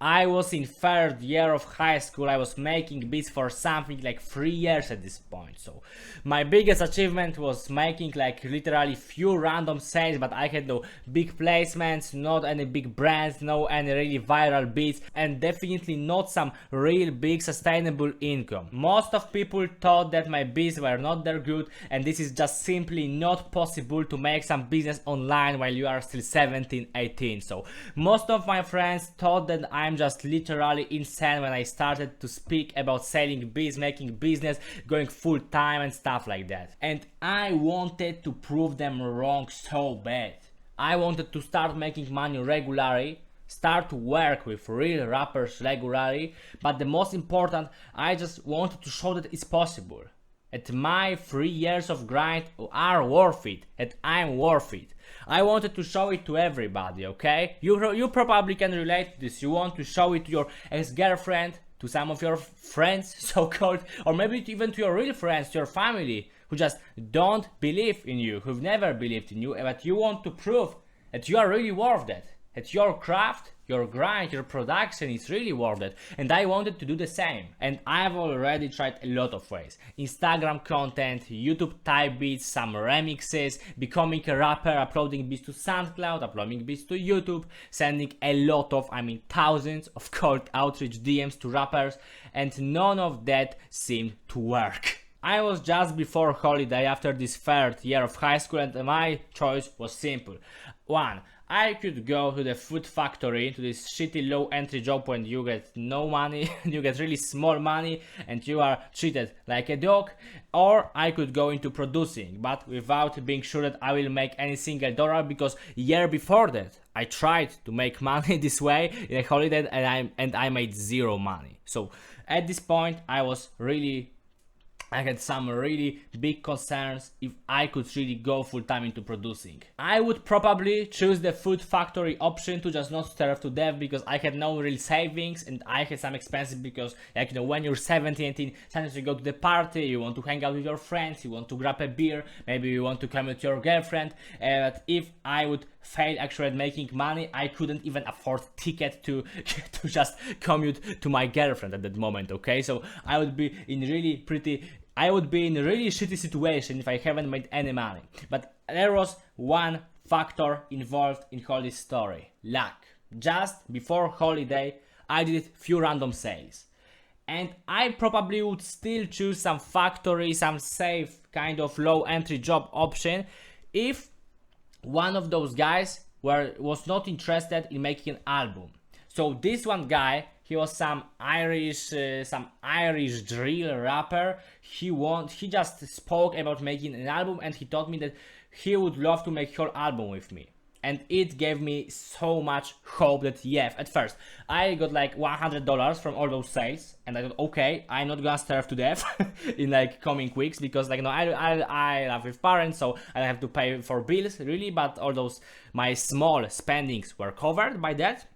I was in third year of high school. I was making beats for something like 3 years at this point. So my biggest achievement was making like literally few random sales, but I had no big placements, not any big brands, no any really viral beats, and definitely not some real big sustainable income. Most of people thought that my beats were not that good, and this is just simply not possible to make some business online while you are still 17, 18. So most of my friends thought that I'm just literally insane when I started to speak about selling beats, making business, going full time and stuff like that. And I wanted to prove them wrong so bad. I wanted to start making money regularly, start to work with real rappers regularly, but the most important, I just wanted to show that it's possible. That my 3 years of grind are worth it, that I'm worth it. I wanted to show it to everybody, okay? You probably can relate to this. You want to show it to your ex-girlfriend, to some of your friends, so-called, or maybe even to your real friends, to your family, who just don't believe in you, who've never believed in you, but you want to prove that you are really worth it. That your craft, your grind, your production is really worth it. And I wanted to do the same. And I've already tried a lot of ways. Instagram content, YouTube type beats, some remixes, becoming a rapper, uploading beats to SoundCloud, uploading beats to YouTube, sending a lot of, thousands of cold outreach DMs to rappers, and none of that seemed to work. I was just before holiday after this third year of high school, and my choice was simple. One, I could go to the food factory, to this shitty low entry job when you get no money, you get really small money and you are treated like a dog, or I could go into producing, but without being sure that I will make any single dollar, because year before that I tried to make money this way in a holiday and I made zero money. So at this point I had some really big concerns if I could really go full time into producing. I would probably choose the food factory option to just not starve to death, because I had no real savings and I had some expenses, because when you're 17, 18, sometimes you go to the party, you want to hang out with your friends, you want to grab a beer, maybe you want to come with your girlfriend, but if I would fail actually at making money, I couldn't even afford ticket to just commute to my girlfriend at that moment, okay? So I would be in really shitty situation if I haven't made any money. But there was one factor involved in all this story: luck. Just before holiday, I did few random sales. And I probably would still choose some factory, some safe kind of low entry job option if one of those guys was not interested in making an album. So this one guy, he was some Irish drill rapper. He just spoke about making an album, and he told me that he would love to make whole album with me. And it gave me so much hope that at first I got like $100 from all those sales, and I thought, okay, I'm not gonna starve to death in like coming weeks, because I live with parents, so I don't have to pay for bills really, but all those my small spendings were covered by that.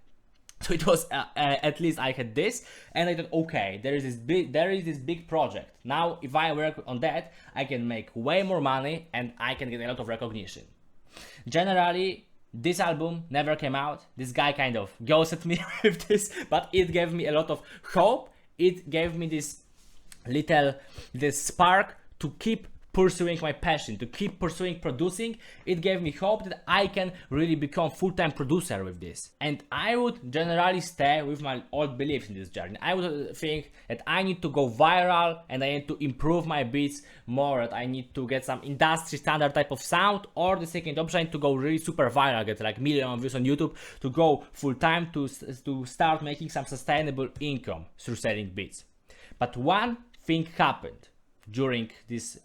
So it was at least I had this, and I thought, okay, there is this big project. Now if I work on that, I can make way more money and I can get a lot of recognition. Generally, this album never came out. This guy kind of ghosted me with this, but it gave me a lot of hope. It gave me this spark to keep pursuing my passion, to keep pursuing producing. It gave me hope that I can really become full-time producer with this. And I would generally stay with my old beliefs in this journey. I would think that I need to go viral and I need to improve my beats more, that I need to get some industry standard type of sound, or the second option, I need to go really super viral, get like million of views on YouTube, to go full-time, to start making some sustainable income through selling beats. But one thing happened during this,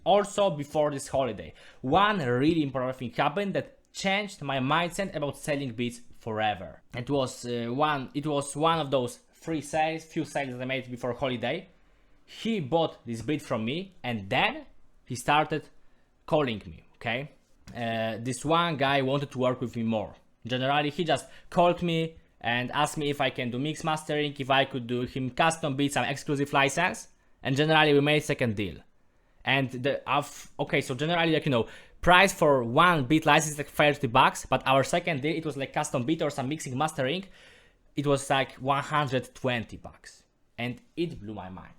also before this holiday. One really important thing happened that changed my mindset about selling beats forever. It was one of those few sales that I made before holiday. He bought this beat from me, and then he started calling me, okay? This one guy wanted to work with me more. Generally, he just called me and asked me if I can do mix mastering, if I could do him custom beats, some exclusive license. And generally we made second deal. And so generally, price for one beat license is like $30, but our second deal, it was like custom beat or some mixing mastering. it was like 120 bucks, and it blew my mind.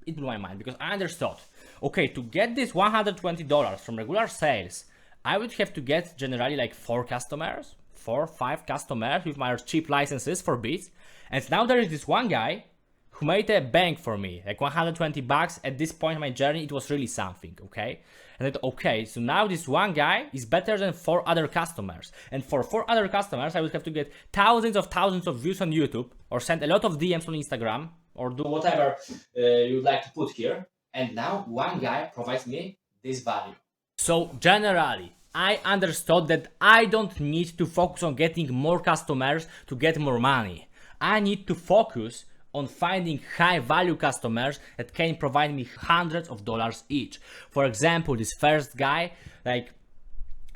It blew my mind because I understood, okay, to get this $120 from regular sales, I would have to get generally like 4 customers, 4 or 5 customers with my cheap licenses for beats. And now there is this one guy who made a bank for me, like 120 bucks. At this point in my journey, it was really something, okay? And I thought, okay, so now this one guy is better than 4 other customers. And for 4 other customers, I would have to get thousands of views on YouTube, or send a lot of DMs on Instagram, or do whatever you'd like to put here. And now one guy provides me this value. So generally, I understood that I don't need to focus on getting more customers to get more money. I need to focus on finding high value customers that can provide me hundreds of dollars each. For example, this first guy, like,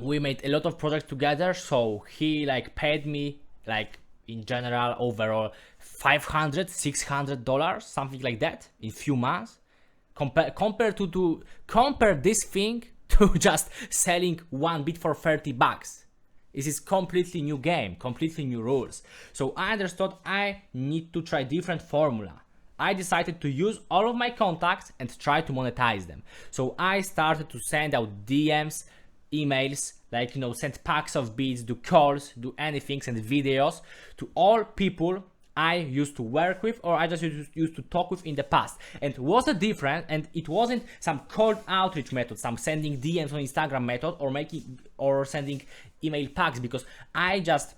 we made a lot of projects together, so he like paid me like in general overall $500-600, something like that, in few months. Compare this thing to just selling one bit for 30 bucks. This is completely new game, completely new rules. So I understood I need to try different formula. I decided to use all of my contacts and try to monetize them. So I started to send out DMs, emails, like, you know, send packs of beats, do calls, do anything, send videos to all people I used to work with, or I just used to talk with in the past. And was a different, and it wasn't some cold outreach method, some sending DMs on Instagram method, or sending email packs, because I just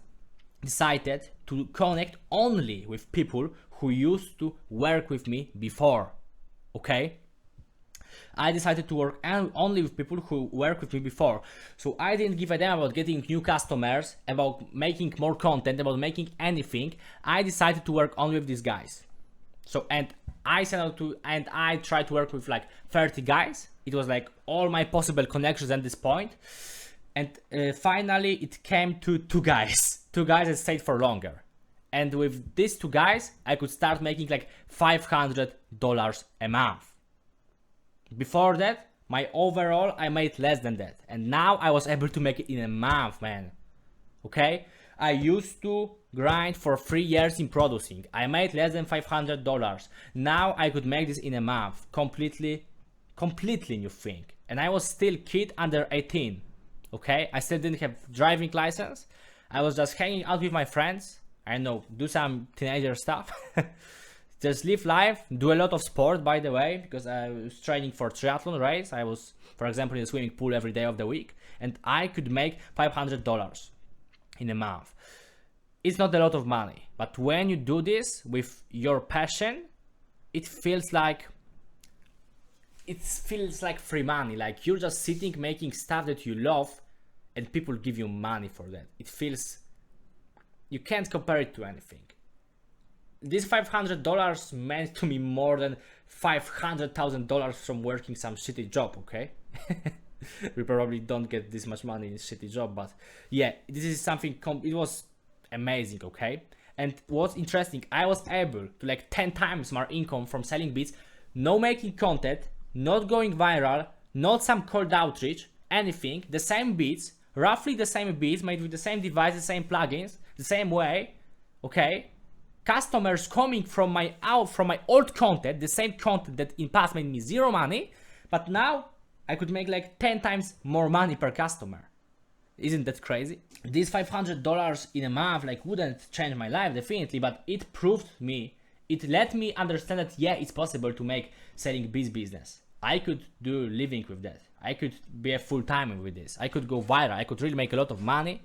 decided to connect only with people who used to work with me before. Okay? I decided to work only with people who worked with me before. So I didn't give a damn about getting new customers, about making more content, about making anything. I decided to work only with these guys. So, and I tried to work with like 30 guys. It was like all my possible connections at this point. And finally it came to 2 guys. 2 guys that stayed for longer. And with these 2 guys, I could start making like $500 a month. Before that, my overall, I made less than that. And now I was able to make it in a month, man. Okay? I used to grind for 3 years in producing. I made less than $500. Now I could make this in a month. Completely new thing. And I was still kid under 18. Okay? I still didn't have driving license. I was just hanging out with my friends. I know, do some teenager stuff. Just live life, do a lot of sport, by the way, because I was training for triathlon race. I was, for example, in a swimming pool every day of the week, and I could make $500 in a month. It's not a lot of money, but when you do this with your passion, it feels like free money. Like you're just sitting making stuff that you love, and people give you money for that. It feels, you can't compare it to anything. This $500 meant to me more than $500,000 from working some shitty job, okay? We probably don't get this much money in a shitty job, but yeah, this is something, it was amazing, okay? And what's interesting, I was able to like 10 times more income from selling beats, no making content, not going viral, not some cold outreach, anything, the same beats, roughly the same beats, made with the same device, the same plugins, the same way, okay? Customers coming from my old content, the same content that in past made me 0 money, but now I could make like 10 times more money per customer. Isn't that crazy? This $500 in a month like wouldn't change my life definitely, but it proved me, it let me understand that yeah, it's possible to make selling beats business. I could do living with that. I could be a full-timer with this. I could go viral. I could really make a lot of money,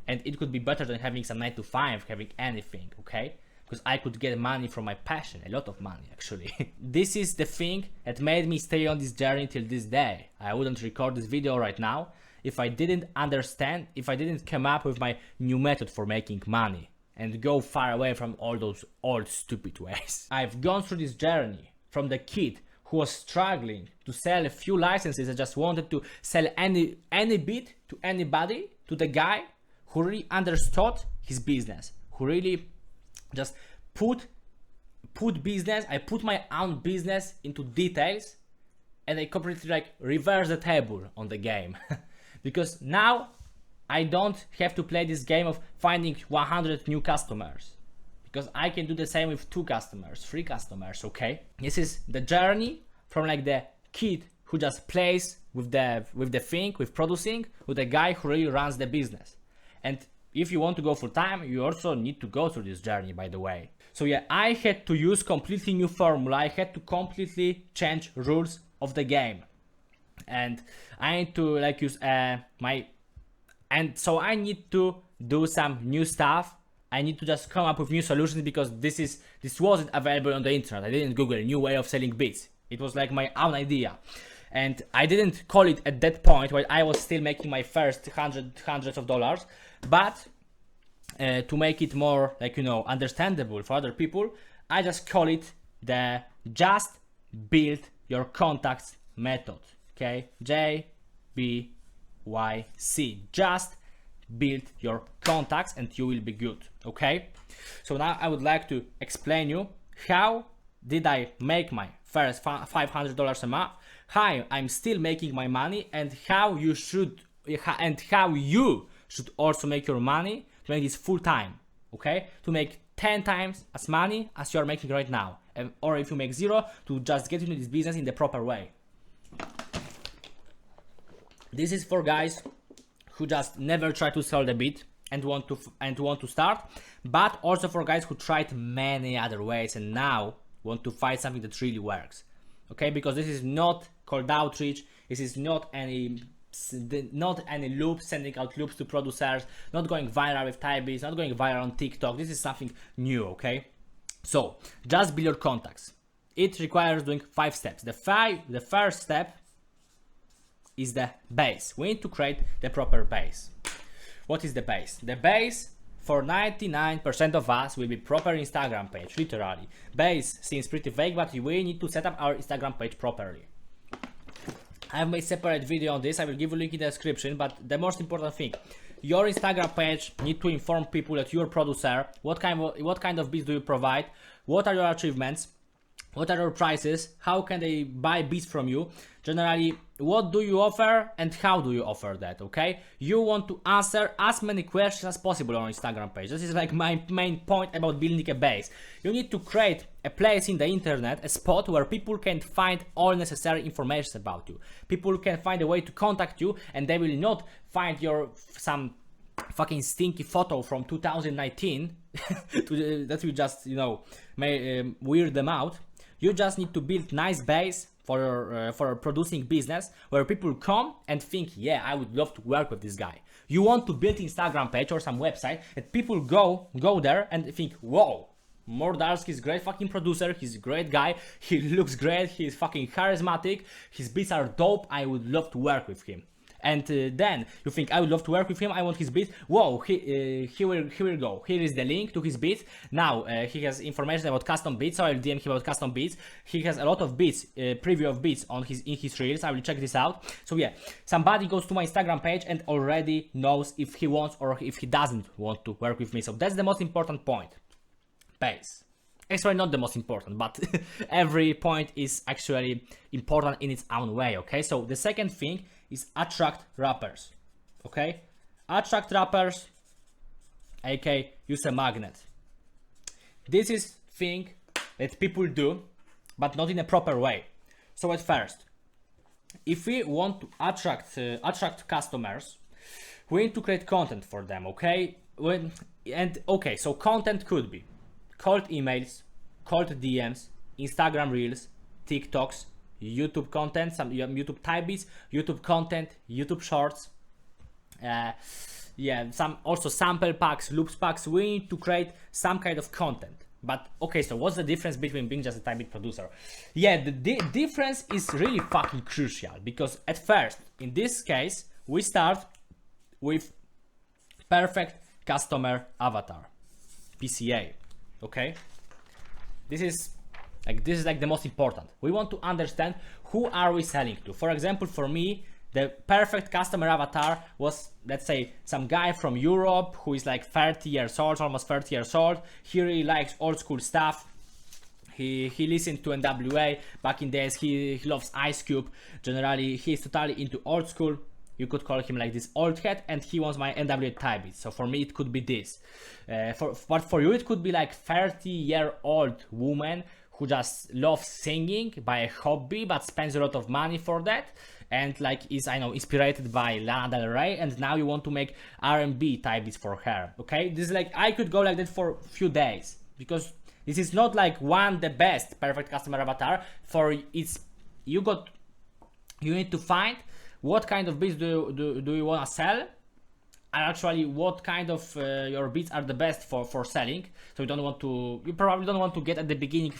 and it could be better than having some 9 to 5, having anything, okay? Because I could get money from my passion, a lot of money actually. This is the thing that made me stay on this journey till this day. I wouldn't record this video right now if I didn't understand, if I didn't come up with my new method for making money and go far away from all those old stupid ways. I've gone through this journey from the kid who was struggling to sell a few licenses and just wanted to sell any beat to anybody, to the guy who really understood his business, who really just put business, I put my own business into details, and I completely like reverse the table on the game. Because now I don't have to play this game of finding 100 new customers, because I can do the same with 2 customers, 3 customers, okay? This is the journey from like the kid who just plays with the thing, with producing, with the guy who really runs the business. And if you want to go full time, you also need to go through this journey, by the way. So yeah, I had to use completely new formula. I had to completely change rules of the game. And I need to like use so I need to do some new stuff. I need to just come up with new solutions because this wasn't available on the internet. I didn't Google a new way of selling beats. It was like my own idea. And I didn't call it at that point when I was still making my first hundreds of dollars, but to make it more like, you know, understandable for other people, I just call it the just build your contacts method. Okay, JBYC, just build your contacts and you will be good. Okay, so now I would like to explain you how did I make my first $500 a month, how I'm still making my money, and how you should also make your money to make this full time. Okay, to make 10 times as money as you are making right now, or if you make 0, to just get into this business in the proper way. This is for guys who just never try to sell the beat and want to start, but also for guys who tried many other ways and now want to find something that really works. Okay, because this is not cold outreach. This is not any loops, sending out loops to producers, not going viral with Typebeats, not going viral on TikTok. This is something new. Okay, so just build your contacts. It requires doing 5 steps. The first step is the base. We need to create the proper base. What is the base? The base for 99% of us will be proper Instagram page, literally. Base seems pretty vague, but we need to set up our Instagram page properly. I have made separate video on this. I will give you a link in the description, but the most important thing, your Instagram page need to inform people that you're a producer, what kind of beats do you provide, what are your achievements, what are your prices, how can they buy beats from you, generally what do you offer and how do you offer that. Okay, you want to answer as many questions as possible on Instagram page. This is like my main point about building a base. You need to create a place in the internet, a spot where people can find all necessary information about you. People can find a way to contact you, and they will not find some fucking stinky photo from 2019 that will just, you know, weird them out. You just need to build nice base for a producing business where people come and think, yeah, I would love to work with this guy. You want to build Instagram page or some website that people go there and think, whoa, Mordarski is great fucking producer, he's a great guy, he looks great, he's fucking charismatic, his beats are dope, I would love to work with him. And then you think, I would love to work with him, I want his beat. Whoa, he will go. Here is the link to his beat. Now he has information about custom beats, so I will DM him about custom beats. He has a lot of beats, preview of beats in his reels. I will check this out. So yeah, somebody goes to my Instagram page and already knows if he wants or if he doesn't want to work with me. So that's the most important point. Base. Actually, not the most important, but every point is actually important in its own way. Okay, so the second thing is attract rappers. Okay, attract rappers, aka use a magnet. This is thing that people do, but not in a proper way. So at first, if we want to attract customers, we need to create content for them. Okay, so content could be cold emails, cold DMs, Instagram Reels, TikToks, YouTube content, some YouTube Typebeats, YouTube content, YouTube Shorts, some also sample packs, loops packs. We need to create some kind of content. But okay, so what's the difference between being just a Typebeat producer? Yeah, the difference is really fucking crucial, because at first, in this case, we start with perfect customer avatar, PCA. Okay, this is like the most important. We want to understand who are we selling to. For example, for me, the perfect customer avatar was, let's say, some guy from Europe who is like 30 years old, almost 30 years old. He really likes old school stuff. He listened to NWA back in days. He loves Ice Cube. Generally, he's totally into old school. You could call him like this old head, and he wants my NWA type beat. So for me it could be this. But for you it could be like 30-year-old woman who just loves singing by a hobby but spends a lot of money for that, and like is, I know, inspired by Lana Del Rey, and now you want to make R&B type beats for her. Okay, this is like, I could go like that for a few days, because this is not like the best perfect customer avatar. For it's, you need to find what kind of beats do you want to sell, and actually what kind of your beats are the best for selling. So you probably don't want to get at the beginning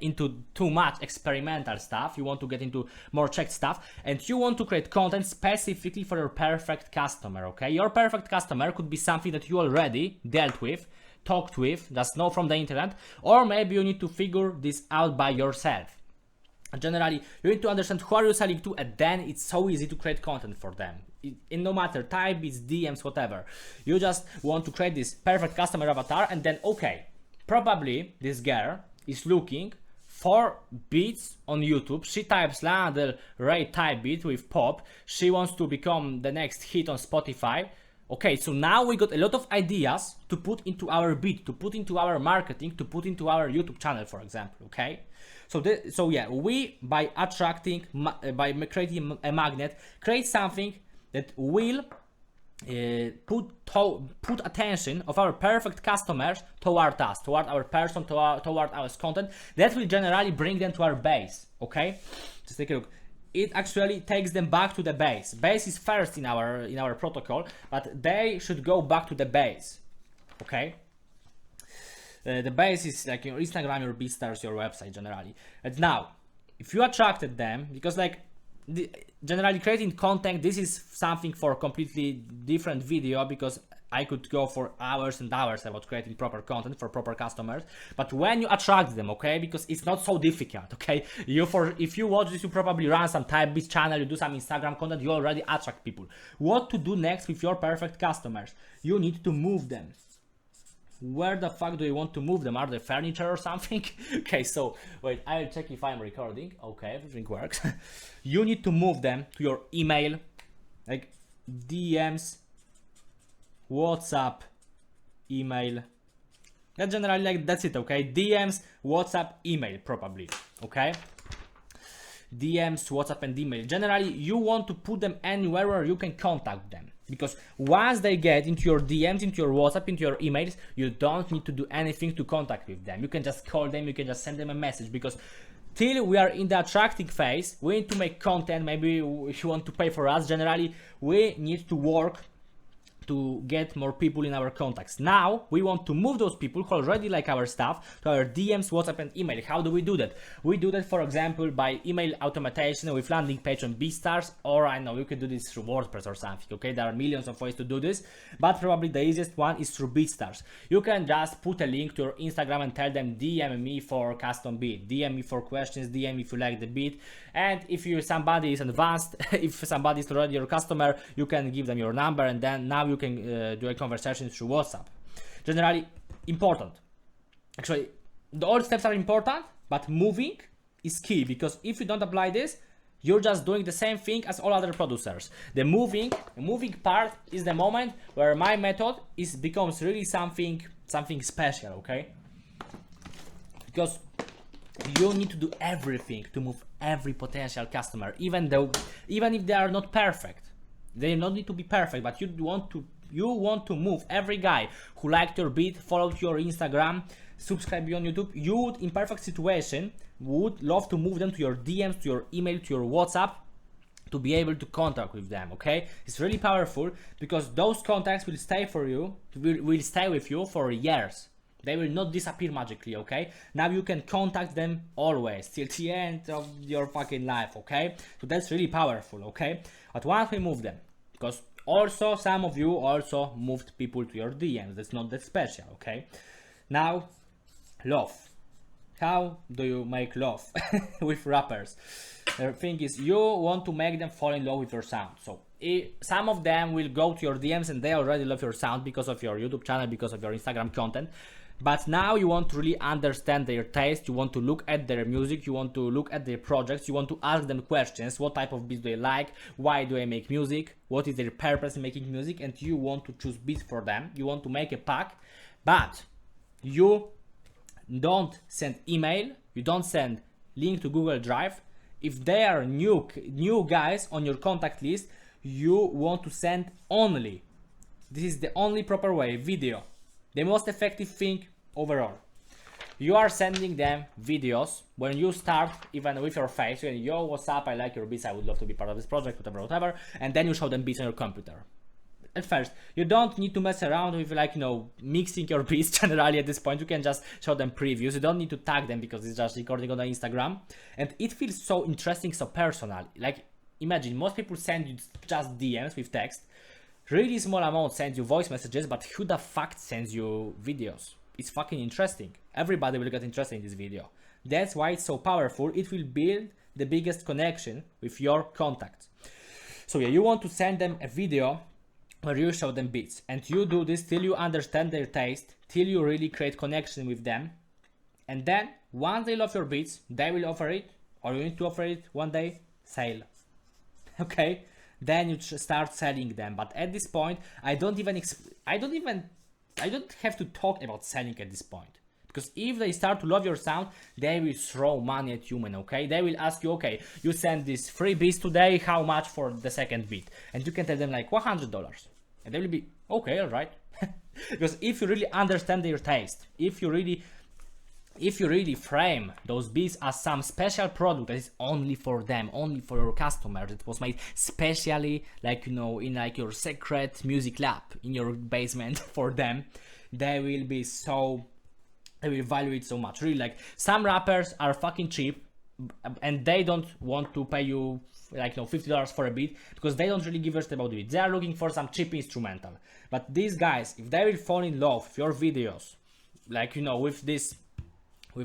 into too much experimental stuff. You want to get into more checked stuff, and you want to create content specifically for your perfect customer. Okay, your perfect customer could be something that you already dealt with, talked with, just know from the internet, or maybe you need to figure this out by yourself. Generally, you need to understand who are you selling to, and then it's so easy to create content for them. In no matter type, it's DMs, whatever. You just want to create this perfect customer avatar, and then, okay, probably this girl is looking for beats on YouTube. She types Lana Del Rey type beat with pop. She wants to become the next hit on Spotify. Okay, so now we got a lot of ideas to put into our beat, to put into our marketing, to put into our YouTube channel, for example. Okay, so yeah, we, by attracting, by creating a magnet, create something that will put attention of our perfect customers toward us, toward our person, toward our content. That will generally bring them to our base. Okay, just take a look. It actually takes them back to the base. Base is first in our protocol, but they should go back to the base. Okay. The base is like your Instagram, your BeatStars, your website generally. And now, if you attracted them, because like generally creating content, this is something for a completely different video, because I could go for hours and hours about creating proper content for proper customers. But when you attract them, okay, because it's not so difficult, okay, if you watch this, you probably run some type beats channel, you do some Instagram content, you already attract people. What to do next with your perfect customers? You need to move them. Where the fuck do you want to move them? Are they furniture or something? Okay, so wait, I'll check if I'm recording. Okay, everything works. You need to move them to your email, like DMs, WhatsApp, email. That's generally like, that's it. Okay, DMs, WhatsApp, email, probably. Okay, DMs, WhatsApp, and email. Generally, you want to put them anywhere where you can contact them. Because once they get into your DMs, into your WhatsApp, into your emails, you don't need to do anything to contact with them. You can just call them, you can just send them a message. Because till we are in the attracting phase, we need to make content. Maybe if you want to pay for us, generally, we need to work to get more people in our contacts. Now we want to move those people who already like our stuff to our DMs, WhatsApp, and email. How do we do that? We do that, for example, by email automation with landing page on BeatStars, or I know you can do this through WordPress or something. Okay, there are millions of ways to do this, but probably the easiest one is through BeatStars. You can just put a link to your Instagram and tell them DM me for custom beat, DM me for questions, DM me if you like the beat. And if somebody is advanced, if somebody is already your customer, you can give them your number, and then now you can do a conversation through WhatsApp. Generally important. Actually, the all steps are important, but moving is key, because if you don't apply this, you're just doing the same thing as all other producers. The moving part is the moment where my method becomes really something special. Okay, because you need to do everything to move every potential customer, even if they are not perfect. They don't need to be perfect, but you want to move every guy who liked your beat, followed your Instagram, subscribe you on YouTube. You would, in perfect situation, would love to move them to your DMs, to your email, to your WhatsApp, to be able to contact with them. Okay, it's really powerful, because those contacts will stay with you for years. They will not disappear magically. Okay, now you can contact them always till the end of your fucking life. Okay, so that's really powerful. Okay, but once we move them, because also some of you also moved people to your DMs, that's not that special. Okay, now love. How do you make love with rappers? The thing is, you want to make them fall in love with your sound. So some of them will go to your DMs and they already love your sound because of your YouTube channel, because of your Instagram content. But now you want to really understand their taste, you want to look at their music, you want to look at their projects, you want to ask them questions, what type of beats do they like, why do they make music, what is their purpose in making music, and you want to choose beats for them, you want to make a pack, but you don't send email, you don't send link to Google Drive. If they are new guys on your contact list, you want to send only, this is the only proper way, video. The most effective thing overall. You are sending them videos when you start, even with your face, and yo, what's up, I like your beats, I would love to be part of this project, whatever, and then you show them beats on your computer. At first, you don't need to mess around with, like, you know, mixing your beats generally at this point. You can just show them previews. You don't need to tag them because it's just recording on the Instagram. And it feels so interesting, so personal. Like, imagine, most people send you just DMs with text. Really small amount sends you voice messages, but who the fuck sends you videos? It's fucking interesting. Everybody will get interested in this video. That's why it's so powerful. It will build the biggest connection with your contacts. So yeah, you want to send them a video where you show them beats, and you do this till you understand their taste, till you really create connection with them, and then once they love your beats, they will offer it, or you need to offer it one day, sale. Okay, then you start selling them. But at this point, I don't have to talk about selling at this point, because if they start to love your sound, they will throw money at you, man. Okay, they will ask you, okay, you send this 3 beats today, how much for the second beat? And you can tell them like $100, and they will be okay, all right. Because if you really understand their taste, if you really frame those beats as some special product that is only for them, only for your customers, it was made specially, like, you know, in like your secret music lab in your basement for them, they will value it so much. Really, like, some rappers are fucking cheap and they don't want to pay you, like, you know, $50 for a beat, because they don't really give a shit about the beat. They are looking for some cheap instrumental. But these guys, if they will fall in love with your videos, like, you know, with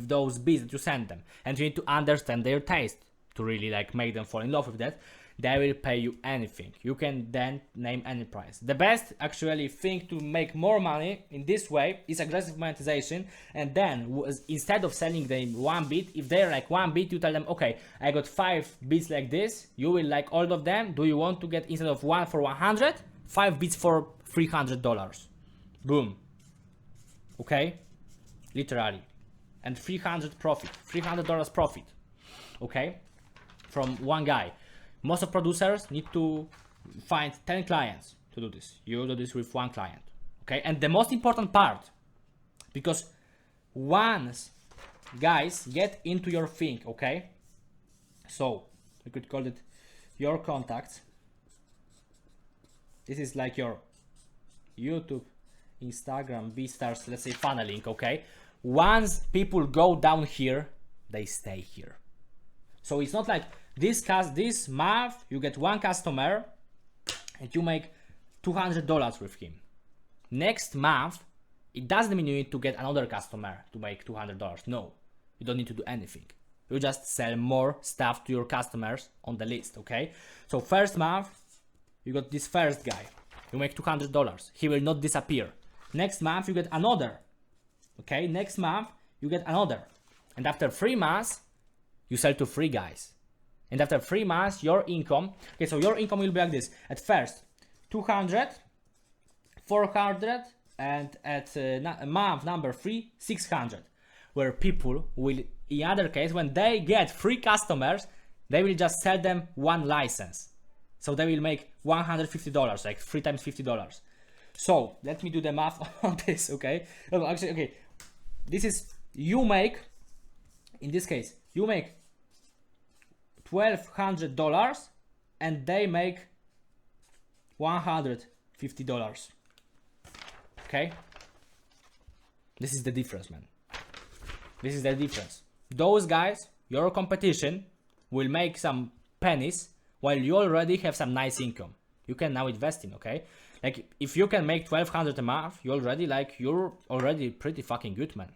those beats that you send them, and you need to understand their taste to really, like, make them fall in love with that, they will pay you anything. You can then name any price. The best actually thing to make more money in this way is aggressive monetization. And then instead of selling them one beat, if they're like one beat, you tell them, okay, I got 5 beats like this, you will like all of them. Do you want to get, instead of 1 for 100, 5 beats for $300? Boom. Okay, literally. And $300 profit, okay, from one guy. Most of producers need to find 10 clients to do this. You do this with one client, okay? And the most important part, because once guys get into your thing, okay, so we could call it your contacts. This is like your YouTube, Instagram, BeatStars, let's say funneling, okay? Once people go down here, they stay here. So it's not like this month you get one customer and you make $200 with him. Next month, it doesn't mean you need to get another customer to make $200. No, you don't need to do anything. You just sell more stuff to your customers on the list, okay? So first month, you got this first guy. You make $200. He will not disappear. Next month, you get another. Okay, next month, you get another. And after 3 months, you sell to 3 guys. And after 3 months, your income, okay, so your income will be like this. At first, 200, 400, and at month number 3, 600. Where people will, in other case, when they get 3 customers, they will just sell them 1 license. So they will make $150, like 3 times $50. So let me do the math on this, okay? No, actually, okay. This is, you make, in this case, you make $1,200 and they make $150. Okay? This is the difference, man. This is the difference. Those guys, your competition, will make some pennies while you already have some nice income. You can now invest in, okay? Like, if you can make $1,200 a month, you're already pretty fucking good, man.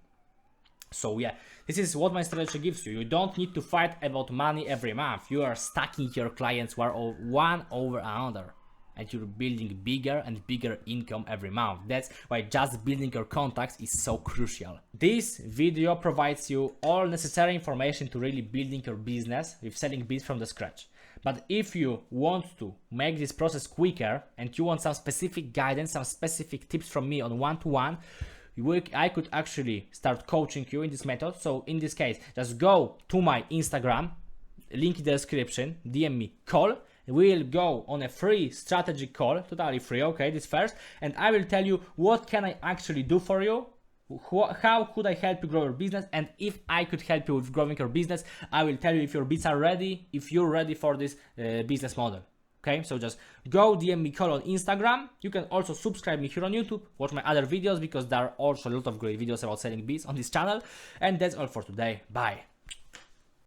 So yeah, this is what my strategy gives you. You don't need to fight about money every month. You are stacking your clients one over another. and you're building bigger and bigger income every month. That's why just building your contacts is so crucial. This video provides you all necessary information to really building your business with selling beats from the scratch. But if you want to make this process quicker and you want some specific guidance, some specific tips from me on one-to-one, I could actually start coaching you in this method. So in this case, just go to my Instagram, link in the description, DM me, call. We'll go on a free strategy call, totally free, okay, this first, and I will tell you what can I actually do for you, how could I help you grow your business, and if I could help you with growing your business, I will tell you if your beats are ready, if you're ready for this business model. Okay, so just go DM me, call on Instagram. You can also subscribe me here on YouTube, watch my other videos because there are also a lot of great videos about selling beats on this channel. And that's all for today. Bye.